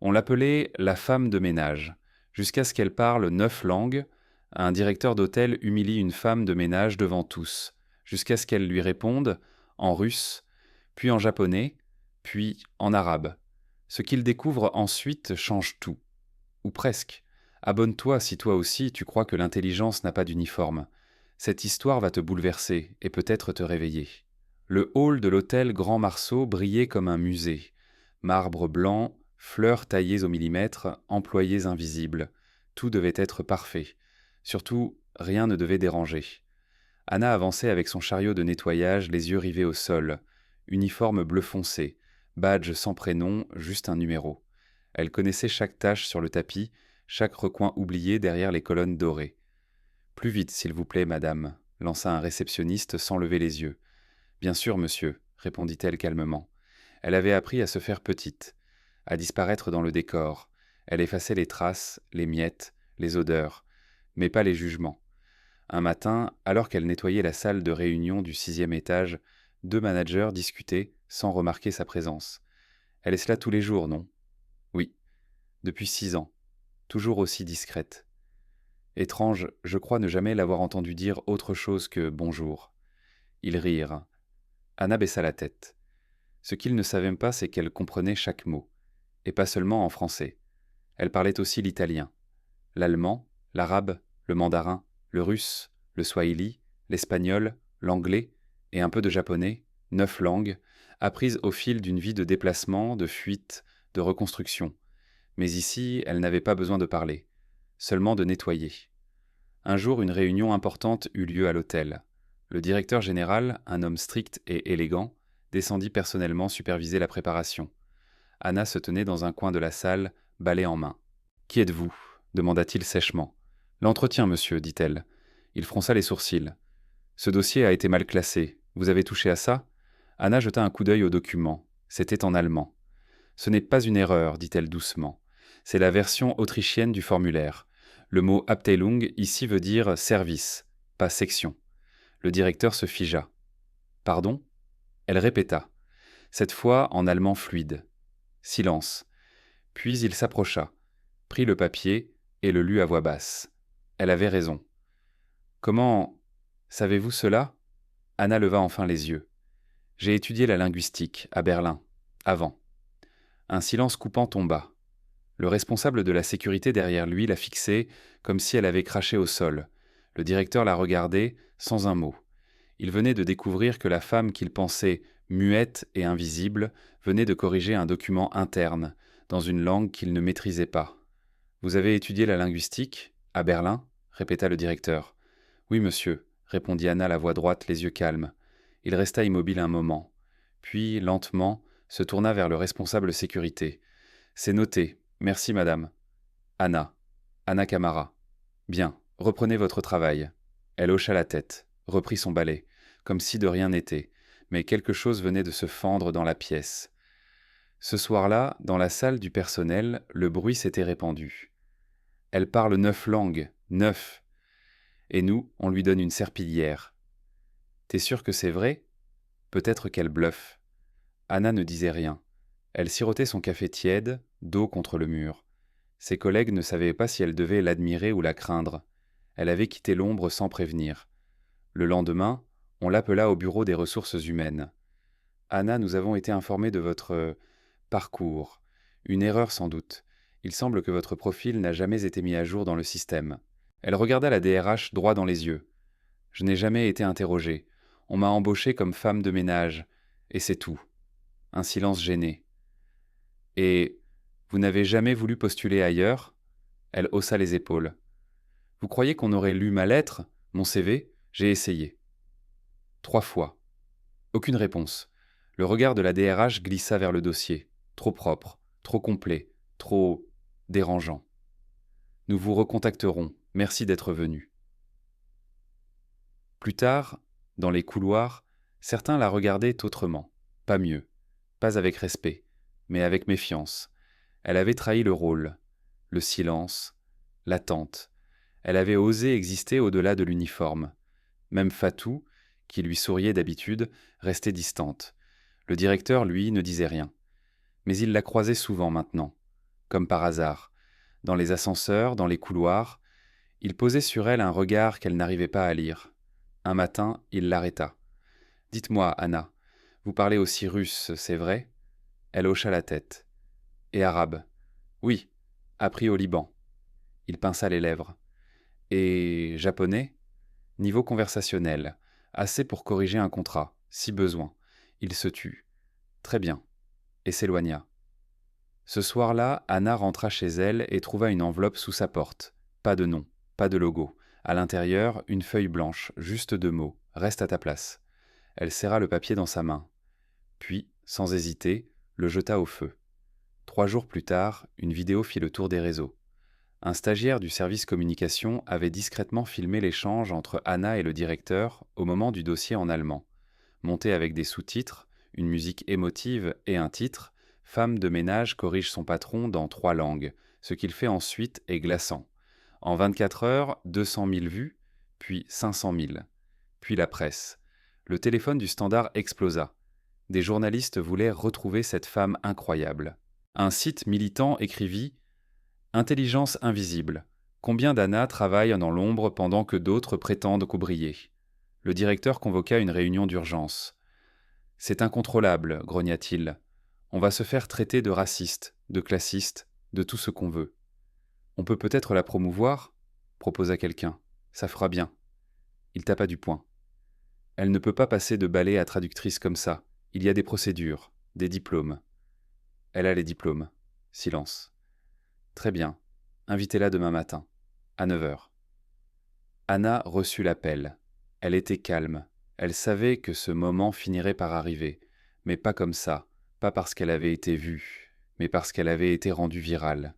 On l'appelait la femme de ménage, jusqu'à ce qu'elle parle 9 langues. Un directeur d'hôtel humilie une femme de ménage devant tous, jusqu'à ce qu'elle lui réponde en russe, puis en japonais, puis en arabe. Ce qu'il découvre ensuite change tout, ou presque. Abonne-toi si toi aussi tu crois que l'intelligence n'a pas d'uniforme. Cette histoire va te bouleverser et peut-être te réveiller. Le hall de l'hôtel Grand Marceau brillait comme un musée. Marbre blanc, fleurs taillées au millimètre, employés invisibles. Tout devait être parfait. Surtout, rien ne devait déranger. Anna avançait avec son chariot de nettoyage, les yeux rivés au sol. Uniforme bleu foncé, badge sans prénom, juste un numéro. Elle connaissait chaque tache sur le tapis, chaque recoin oublié derrière les colonnes dorées. Plus vite, s'il vous plaît, madame, lança un réceptionniste sans lever les yeux. Bien sûr, monsieur, répondit-elle calmement. Elle avait appris à se faire petite, à disparaître dans le décor. Elle effaçait les traces, les miettes, les odeurs, mais pas les jugements. Un matin, alors qu'elle nettoyait la salle de réunion du 6e étage, 2 managers discutaient sans remarquer sa présence. Elle est cela tous les jours, non? Oui, depuis 6 ans, toujours aussi discrète. Étrange, je crois ne jamais l'avoir entendue dire autre chose que bonjour. Ils rirent. Anna baissa la tête. Ce qu'ils ne savaient pas, c'est qu'elle comprenait chaque mot, et pas seulement en français. Elle parlait aussi l'italien, l'allemand, l'arabe, le mandarin, le russe, le swahili, l'espagnol, l'anglais et un peu de japonais, 9 langues, apprises au fil d'une vie de déplacement, de fuite, de reconstruction. Mais ici, elle n'avait pas besoin de parler, seulement de nettoyer. Un jour, une réunion importante eut lieu à l'hôtel. Le directeur général, un homme strict et élégant, descendit personnellement superviser la préparation. Anna se tenait dans un coin de la salle, balai en main. « Qui êtes-vous » demanda-t-il sèchement. « L'entretien, monsieur, dit-elle. Il fronça les sourcils. « Ce dossier a été mal classé. Vous avez touché à ça » Anna jeta un coup d'œil au document. C'était en allemand. « Ce n'est pas une erreur, dit-elle doucement. C'est la version autrichienne du formulaire. Le mot Abteilung ici veut dire service, pas section. » Le directeur se figea. « Pardon ?» Elle répéta, cette fois en allemand fluide. Silence. Puis il s'approcha, prit le papier et le lut à voix basse. Elle avait raison. « Comment... savez-vous cela ?» Anna leva enfin les yeux. « J'ai étudié la linguistique, à Berlin, avant. » Un silence coupant tomba. Le responsable de la sécurité derrière lui la fixait comme si elle avait craché au sol. Le directeur la regardait, sans un mot. Il venait de découvrir que la femme qu'il pensait muette et invisible venait de corriger un document interne, dans une langue qu'il ne maîtrisait pas. « Vous avez étudié la linguistique, à Berlin ?» répéta le directeur. « Oui, monsieur, » répondit Anna, la voix droite, les yeux calmes. Il resta immobile un moment. Puis, lentement, se tourna vers le responsable sécurité. « C'est noté. Merci, madame. »« Anna. Anna Camara. »« Bien, reprenez votre travail. » Elle hocha la tête, reprit son balai, comme si de rien n'était, mais quelque chose venait de se fendre dans la pièce. Ce soir-là, dans la salle du personnel, le bruit s'était répandu. « Elle parle 9 langues, 9. Et nous, on lui donne une serpillière. »« T'es sûr que c'est vrai ? Peut-être qu'elle bluffe. » Anna ne disait rien. Elle sirotait son café tiède, dos contre le mur. Ses collègues ne savaient pas si elle devait l'admirer ou la craindre. Elle avait quitté l'ombre sans prévenir. Le lendemain, on l'appela au bureau des ressources humaines. « Anna, nous avons été informés de votre parcours. Une erreur sans doute. Il semble que votre profil n'a jamais été mis à jour dans le système. » Elle regarda la DRH droit dans les yeux. « Je n'ai jamais été interrogée. On m'a embauchée comme femme de ménage. Et c'est tout. » Un silence gêné. « Et vous n'avez jamais voulu postuler ailleurs ?» Elle haussa les épaules. « Vous croyez qu'on aurait lu ma lettre, mon CV ? J'ai essayé. » 3 fois. Aucune réponse. Le regard de la DRH glissa vers le dossier. Trop propre, trop complet, trop dérangeant. « Nous vous recontacterons. Merci d'être venu. » Plus tard, dans les couloirs, certains la regardaient autrement. Pas mieux. Pas avec respect, mais avec méfiance. Elle avait trahi le rôle, le silence, l'attente. Elle avait osé exister au-delà de l'uniforme. Même Fatou, qui lui souriait d'habitude, restait distante. Le directeur, lui, ne disait rien. Mais il la croisait souvent maintenant. comme par hasard. Dans les ascenseurs, dans les couloirs, il posait sur elle un regard qu'elle n'arrivait pas à lire. Un matin, il l'arrêta. « Dites-moi, Anna, vous parlez aussi russe, c'est vrai ?» Elle hocha la tête. « Et arabe ?»« Oui, appris au Liban. » Il pinça les lèvres. « Et japonais ?» Niveau conversationnel, assez pour corriger un contrat, si besoin. Il se tut. Très bien. Et s'éloigna. Ce soir-là, Anna rentra chez elle et trouva une enveloppe sous sa porte. Pas de nom, pas de logo. À l'intérieur, une feuille blanche, juste 2 mots. Reste à ta place. Elle serra le papier dans sa main. Puis, sans hésiter, le jeta au feu. 3 jours plus tard, une vidéo fit le tour des réseaux. Un stagiaire du service communication avait discrètement filmé l'échange entre Anna et le directeur au moment du dossier en allemand. Monté avec des sous-titres, une musique émotive et un titre, « Femme de ménage corrige son patron dans 3 langues », ce qu'il fait ensuite est glaçant. En 24 heures, 200 000 vues, puis 500 000. Puis la presse. Le téléphone du Standard explosa. Des journalistes voulaient retrouver cette femme incroyable. Un site militant écrivit « Intelligence invisible. Combien d'Anna travaillent dans l'ombre pendant que d'autres prétendent qu'oublier ?» Le directeur convoqua une réunion d'urgence. « C'est incontrôlable, grogna-t-il. On va se faire traiter de raciste, de classiste, de tout ce qu'on veut. »« On peut peut-être la promouvoir ?» proposa quelqu'un. « Ça fera bien. » Il tapa du poing. « Elle ne peut pas passer de balai à traductrice comme ça. Il y a des procédures, des diplômes. » Elle a les diplômes. Silence. « Très bien. Invitez-la demain matin, à 9 heures. » Anna reçut l'appel. Elle était calme. Elle savait que ce moment finirait par arriver, mais pas comme ça, pas parce qu'elle avait été vue, mais parce qu'elle avait été rendue virale.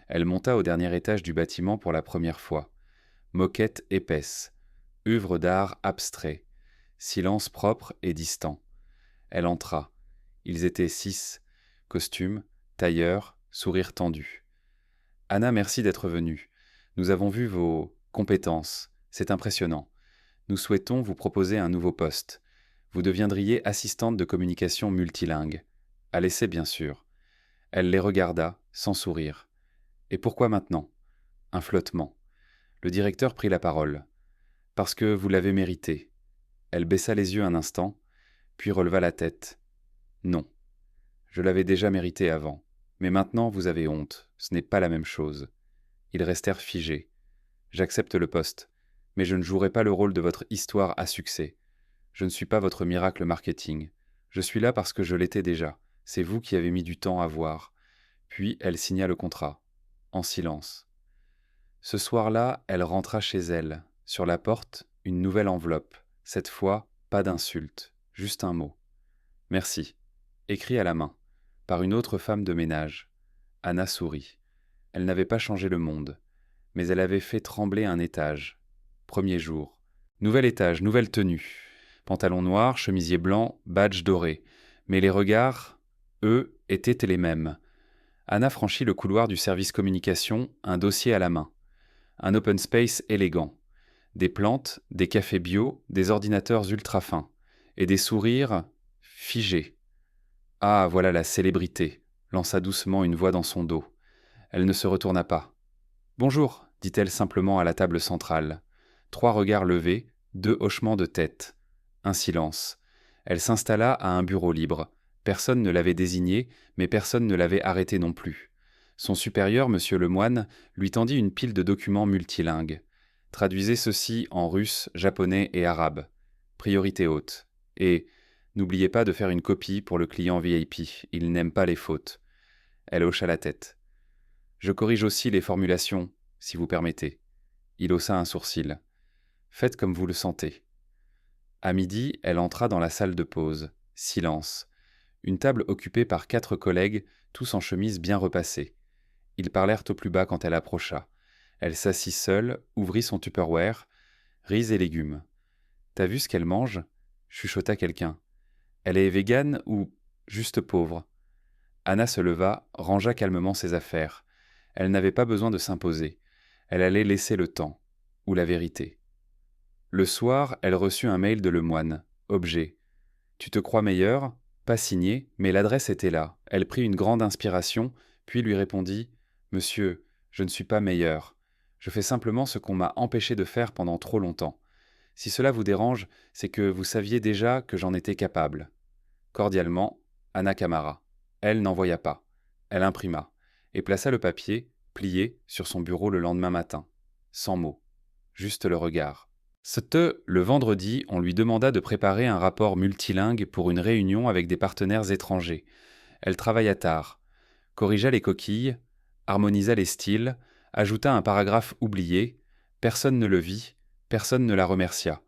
Elle monta au dernier étage du bâtiment pour la première fois. Moquette épaisse, œuvre d'art abstrait, silence propre et distant. Elle entra. Ils étaient 6, costume, tailleur, sourire tendu. « Anna, merci d'être venue. Nous avons vu vos compétences. C'est impressionnant. Nous souhaitons vous proposer un nouveau poste. Vous deviendriez assistante de communication multilingue. À l'essai, bien sûr. » Elle les regarda, sans sourire. « Et pourquoi maintenant ?» Un flottement. Le directeur prit la parole. « Parce que vous l'avez mérité. » Elle baissa les yeux un instant, puis releva la tête. « Non. Je l'avais déjà mérité avant. Mais maintenant, vous avez honte. Ce n'est pas la même chose. » Ils restèrent figés. « J'accepte le poste. Mais je ne jouerai pas le rôle de votre histoire à succès. Je ne suis pas votre miracle marketing. Je suis là parce que je l'étais déjà. C'est vous qui avez mis du temps à voir. » Puis elle signa le contrat, en silence. Ce soir-là, elle rentra chez elle. Sur la porte, une nouvelle enveloppe. Cette fois, pas d'insulte, juste un mot. « Merci », écrit à la main, par une autre femme de ménage. Anna sourit. Elle n'avait pas changé le monde, mais elle avait fait trembler un étage. Premier jour. Nouvel étage, nouvelle tenue. Pantalon noir, chemisier blanc, badge doré. Mais les regards, eux, étaient les mêmes. Anna franchit le couloir du service communication, un dossier à la main. Un open space élégant. Des plantes, des cafés bio, des ordinateurs ultra fins. Et des sourires figés. « Ah, voilà la célébrité !» lança doucement une voix dans son dos. Elle ne se retourna pas. « Bonjour !» dit-elle simplement à la table centrale. 3 regards levés, 2 hochements de tête. Un silence. Elle s'installa à un bureau libre. Personne ne l'avait désignée, mais personne ne l'avait arrêtée non plus. Son supérieur, Monsieur Lemoine, lui tendit une pile de documents multilingues. Traduisez ceci en russe, japonais et arabe. Priorité haute. Et n'oubliez pas de faire une copie pour le client VIP. Il n'aime pas les fautes. Elle hocha la tête. Je corrige aussi les formulations, si vous permettez. Il haussa un sourcil. Faites comme vous le sentez. À midi, elle entra dans la salle de pause. Silence. Une table occupée par 4 collègues, tous en chemise bien repassée. Ils parlèrent au plus bas quand elle approcha. Elle s'assit seule, ouvrit son Tupperware. Riz et légumes. « T'as vu ce qu'elle mange ?» chuchota quelqu'un. « Elle est végane ou juste pauvre ?» Anna se leva, rangea calmement ses affaires. Elle n'avait pas besoin de s'imposer. Elle allait laisser le temps. Ou la vérité. Le soir, elle reçut un mail de Lemoine. Objet. « Tu te crois meilleur ?» Pas signé, mais l'adresse était là. Elle prit une grande inspiration, puis lui répondit Monsieur, je ne suis pas meilleur. Je fais simplement ce qu'on m'a empêché de faire pendant trop longtemps. Si cela vous dérange, c'est que vous saviez déjà que j'en étais capable. Cordialement, Anna Camara. Elle n'envoya pas. Elle imprima et plaça le papier, plié, sur son bureau le lendemain matin. Sans mots. Juste le regard. Le vendredi, on lui demanda de préparer un rapport multilingue pour une réunion avec des partenaires étrangers. Elle travailla tard, corrigea les coquilles, harmonisa les styles, ajouta un paragraphe oublié, personne ne le vit, personne ne la remercia.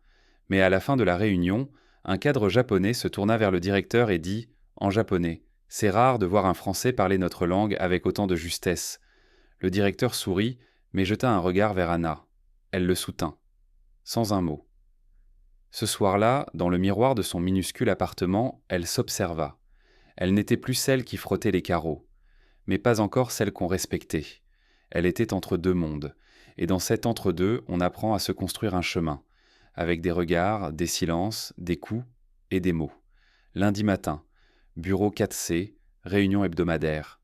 Mais à la fin de la réunion, un cadre japonais se tourna vers le directeur et dit, en japonais, « C'est rare de voir un Français parler notre langue avec autant de justesse. » Le directeur sourit, mais jeta un regard vers Anna. Elle le soutint, sans un mot. Ce soir-là, dans le miroir de son minuscule appartement, elle s'observa. Elle n'était plus celle qui frottait les carreaux, mais pas encore celle qu'on respectait. Elle était entre deux mondes, et dans cet entre-deux, on apprend à se construire un chemin, avec des regards, des silences, des coups et des mots. Lundi matin, bureau 4C, réunion hebdomadaire.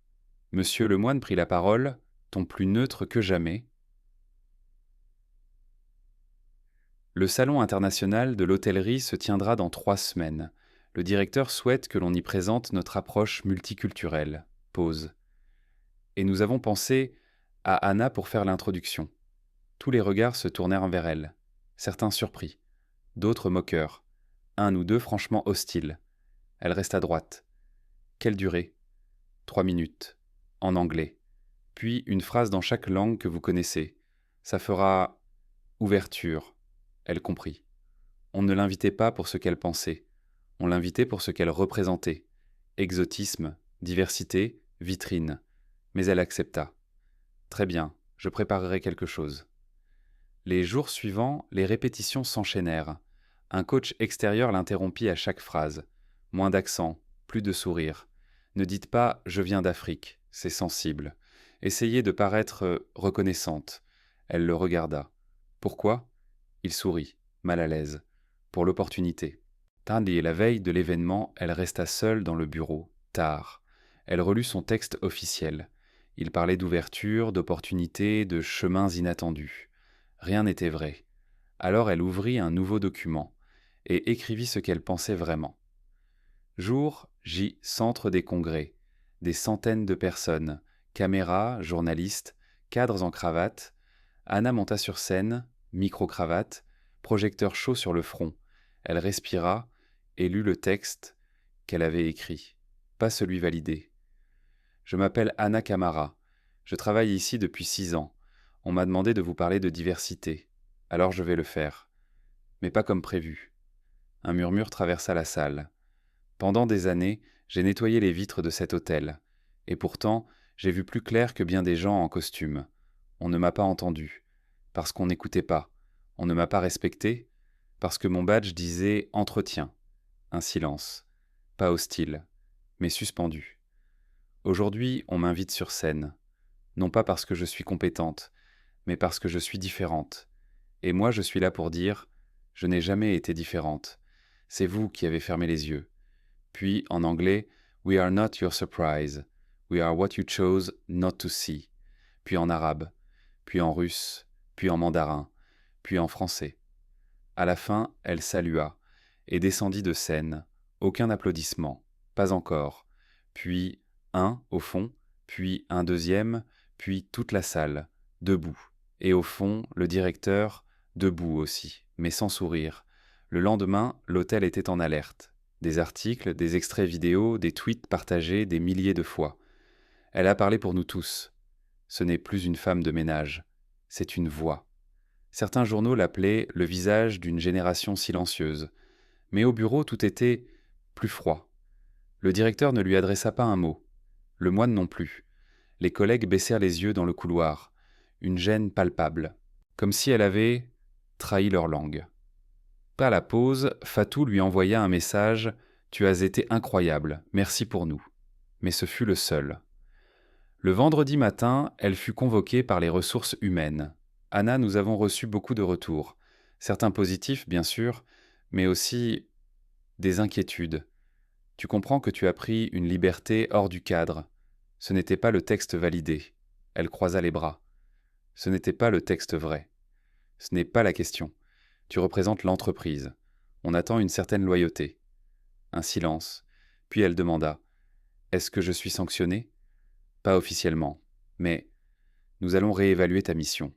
Monsieur Lemoine prit la parole, ton plus neutre que jamais. Le salon international de l'hôtellerie se tiendra dans 3 semaines. Le directeur souhaite que l'on y présente notre approche multiculturelle. Pause. Et nous avons pensé à Anna pour faire l'introduction. Tous les regards se tournèrent vers elle. Certains surpris, d'autres moqueurs, un ou deux franchement hostiles. Elle resta droite. Quelle durée ? 3 minutes. En anglais. Puis une phrase dans chaque langue que vous connaissez. Ça fera ouverture. Elle comprit. On ne l'invitait pas pour ce qu'elle pensait. On l'invitait pour ce qu'elle représentait. Exotisme, diversité, vitrine. Mais elle accepta. Très bien, je préparerai quelque chose. Les jours suivants, les répétitions s'enchaînèrent. Un coach extérieur l'interrompit à chaque phrase. Moins d'accent, plus de sourire. Ne dites pas « je viens d'Afrique », c'est sensible. Essayez de paraître reconnaissante. Elle le regarda. Pourquoi ? Il sourit, mal à l'aise. Pour l'opportunité. Tandis la veille de l'événement, elle resta seule dans le bureau, tard. Elle relut son texte officiel. Il parlait d'ouverture, d'opportunité, de chemins inattendus. Rien n'était vrai. Alors elle ouvrit un nouveau document et écrivit ce qu'elle pensait vraiment. Jour J, centre des congrès. Des centaines de personnes, caméras, journalistes, cadres en cravate. Anna monta sur scène, micro-cravate, projecteur chaud sur le front. Elle respira et lut le texte qu'elle avait écrit, pas celui validé. Je m'appelle Anna Camara. Je travaille ici depuis 6 ans. On m'a demandé de vous parler de diversité. Alors je vais le faire. Mais pas comme prévu. Un murmure traversa la salle. Pendant des années, j'ai nettoyé les vitres de cet hôtel. Et pourtant, j'ai vu plus clair que bien des gens en costume. On ne m'a pas entendu. Parce qu'on n'écoutait pas. On ne m'a pas respecté. Parce que mon badge disait « Entretien ». Un silence. Pas hostile, mais suspendu. Aujourd'hui, on m'invite sur scène. Non pas parce que je suis compétente, mais parce que je suis différente. Et moi, je suis là pour dire « Je n'ai jamais été différente. C'est vous qui avez fermé les yeux. » Puis, en anglais, « We are not your surprise. We are what you chose not to see. » Puis en arabe, puis en russe, puis en mandarin, puis en français. À la fin, elle salua et descendit de scène. Aucun applaudissement, pas encore. Puis un au fond, puis un deuxième, puis toute la salle, debout. Et au fond, le directeur, debout aussi, mais sans sourire. Le lendemain, l'hôtel était en alerte. Des articles, des extraits vidéo, des tweets partagés des milliers de fois. Elle a parlé pour nous tous. Ce n'est plus une femme de ménage, c'est une voix. Certains journaux l'appelaient le visage d'une génération silencieuse. Mais au bureau, tout était plus froid. Le directeur ne lui adressa pas un mot. Le moine non plus. Les collègues baissèrent les yeux dans le couloir. Une gêne palpable. Comme si elle avait trahi leur langue. À la pause, Fatou lui envoya un message « Tu as été incroyable, merci pour nous ». Mais ce fut le seul. Le vendredi matin, elle fut convoquée par les ressources humaines. Anna, nous avons reçu beaucoup de retours. Certains positifs, bien sûr, mais aussi des inquiétudes. Tu comprends que tu as pris une liberté hors du cadre. Ce n'était pas le texte validé. Elle croisa les bras. Ce n'était pas le texte vrai. Ce n'est pas la question. Tu représentes l'entreprise. On attend une certaine loyauté. Un silence. Puis elle demanda. Est-ce que je suis sanctionné ? Pas officiellement. Mais nous allons réévaluer ta mission.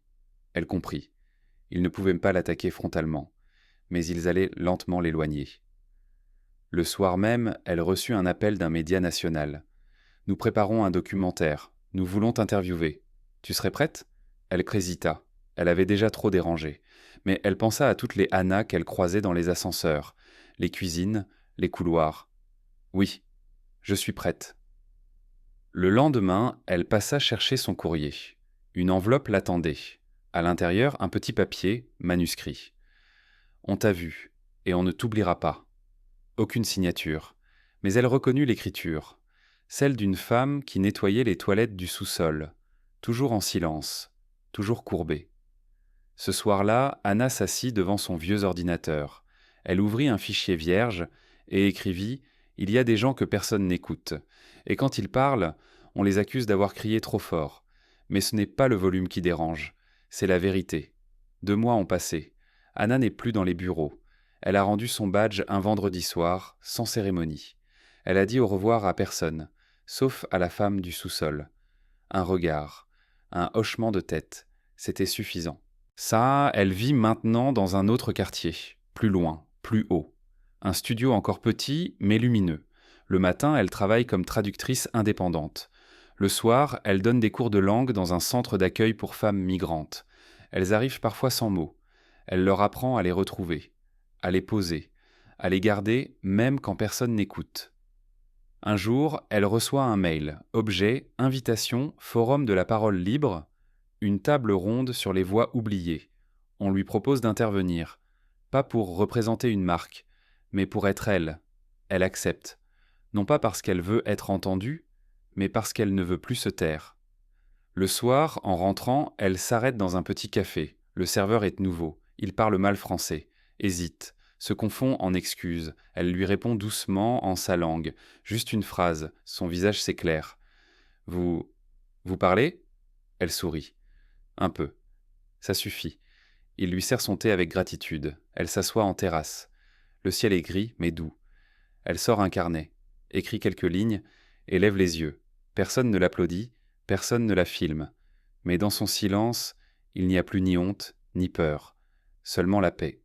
Elle comprit. Ils ne pouvaient pas l'attaquer frontalement, mais ils allaient lentement l'éloigner. Le soir même, elle reçut un appel d'un média national. Nous préparons un documentaire. Nous voulons t'interviewer. Tu serais prête ? Elle hésita. Elle avait déjà trop dérangé. Mais elle pensa à toutes les Anna qu'elle croisait dans les ascenseurs, les cuisines, les couloirs. Oui, je suis prête. Le lendemain, elle passa chercher son courrier. Une enveloppe l'attendait. À l'intérieur, un petit papier, manuscrit. On t'a vu, et on ne t'oubliera pas. Aucune signature. Mais elle reconnut l'écriture. Celle d'une femme qui nettoyait les toilettes du sous-sol. Toujours en silence, toujours courbée. Ce soir-là, Anna s'assit devant son vieux ordinateur. Elle ouvrit un fichier vierge et écrivit « Il y a des gens que personne n'écoute. Et quand ils parlent, on les accuse d'avoir crié trop fort. Mais ce n'est pas le volume qui dérange, c'est la vérité. 2 mois ont passé. Anna n'est plus dans les bureaux. Elle a rendu son badge un vendredi soir, sans cérémonie. Elle a dit au revoir à personne, sauf à la femme du sous-sol. Un regard, un hochement de tête, c'était suffisant. Ça, elle vit maintenant dans un autre quartier, plus loin, plus haut. Un studio encore petit, mais lumineux. Le matin, elle travaille comme traductrice indépendante. Le soir, elle donne des cours de langue dans un centre d'accueil pour femmes migrantes. Elles arrivent parfois sans mots. Elle leur apprend à les retrouver, à les poser, à les garder même quand personne n'écoute. Un jour, elle reçoit un mail, objet, invitation, forum de la parole libre, une table ronde sur les voix oubliées. On lui propose d'intervenir, pas pour représenter une marque, mais pour être elle. Elle accepte, non pas parce qu'elle veut être entendue, mais parce qu'elle ne veut plus se taire. Le soir, en rentrant, elle s'arrête dans un petit café. Le serveur est nouveau, il parle mal français, hésite, se confond en excuses. Elle lui répond doucement en sa langue, juste une phrase, son visage s'éclaire. « Vous parlez ?» Elle sourit. Un peu. Ça suffit. Il lui sert son thé avec gratitude. Elle s'assoit en terrasse. Le ciel est gris, mais doux. Elle sort un carnet, écrit quelques lignes et lève les yeux. Personne ne l'applaudit, personne ne la filme. Mais dans son silence, il n'y a plus ni honte, ni peur, seulement la paix.